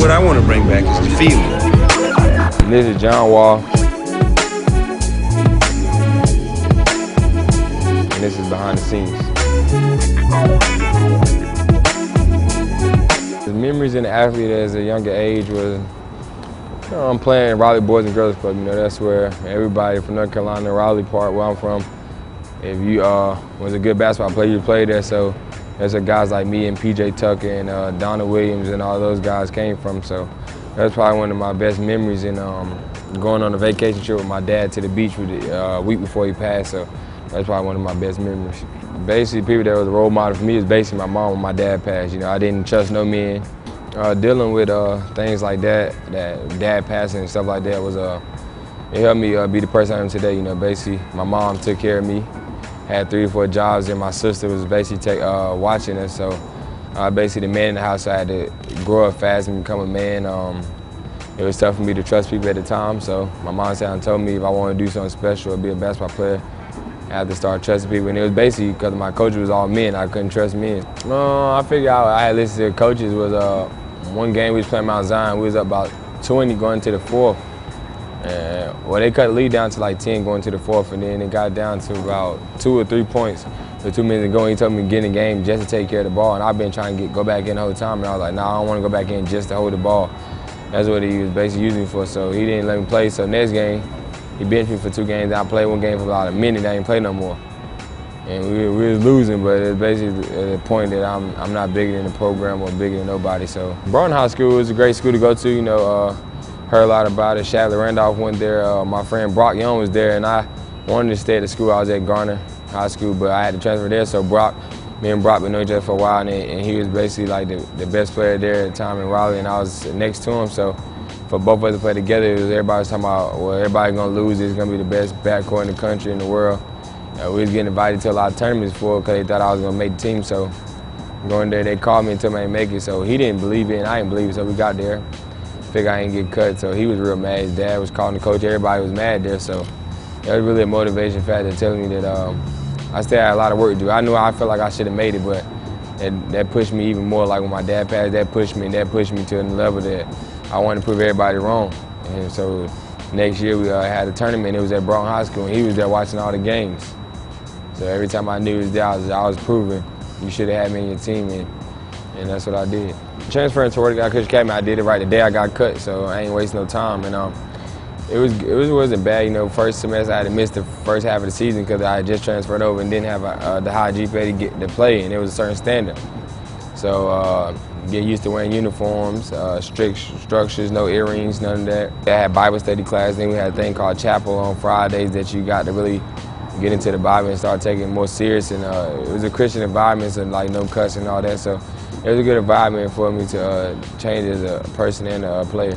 What I want to bring back is the feeling. And this is John Wall. And this is behind the scenes. The memories in the athlete as a younger age was, I'm playing Raleigh Boys and Girls Club. That's where everybody from North Carolina, Raleigh part, where I'm from, if you was a good basketball player, you played there. So that's where guys like me and PJ Tucker and Donna Williams and all those guys came from. So that's probably one of my best memories. And going on a vacation trip with my dad to the beach a week before he passed. So that's probably one of my best memories. Basically, people that was a role model for me is basically my mom when my dad passed. I didn't trust no men. Dealing with things like that dad passing and stuff like that was it helped me be the person I am today. Basically, my mom took care of me, had 3 or 4 jobs, and my sister was basically watching us. So basically, the man in the house, so I had to grow up fast and become a man. It was tough for me to trust people at the time. So my mom sat and told me if I wanted to do something special or be a basketball player, I had to start trusting people. And it was basically because my coach was all men, I couldn't trust men. I figured out I had listened to coaches was one game we was playing Mount Zion, we was up about 20 going to the 4th. Well, they cut the lead down to like 10 going to the 4th, and then it got down to about 2 or 3 points with 2 minutes to go. He told me to get in the game just to take care of the ball, and I've been trying to go back in the whole time, and I was like, nah, I don't want to go back in just to hold the ball. That's what he was basically using me for, so he didn't let me play. So next game, he benched me for 2 games. I played 1 game for about a minute, I didn't play no more. And we was losing, but it's basically at a point that I'm not bigger than the program or bigger than nobody. So Broughton High School was a great school to go to. Heard a lot about it. Shadley Randolph went there. My friend Brock Young was there, and I wanted to stay at the school. I was at Garner High School, but I had to transfer there. So me and Brock been knowing each other for a while, and he was basically like the best player there at the time in Raleigh, and I was next to him. So for both of us to play together, everybody was talking about, well, everybody's gonna lose. It's gonna be the best backcourt in the country, in the world. We was getting invited to a lot of tournaments for because they thought I was going to make the team. So going there, they called me and told me I didn't make it. So he didn't believe it, and I didn't believe it. So we got there, figured I didn't get cut. So he was real mad. His dad was calling the coach. Everybody was mad there. So that was really a motivation factor telling me that I still had a lot of work to do. I felt like I should have made it, but that pushed me even more. Like when my dad passed, that pushed me to a level that I wanted to prove everybody wrong. And so next year we had a tournament. It was at Broughton High School, and he was there watching all the games. So every time I knew he was there, I was proving you should have had me in your team, and that's what I did. Transferring to Coach Academy, I did it right the day I got cut, so I ain't wasting no time. And it wasn't bad. First semester I had to miss the first half of the season because I had just transferred over and didn't have the high GPA to play, and it was a certain standard. So get used to wearing uniforms, strict structures, no earrings, none of that. I had Bible study class. Then we had a thing called chapel on Fridays that you got to really get into the Bible and start taking it more serious. And it was a Christian environment, so like no cussing and all that. So it was a good environment for me to change as a person and a player.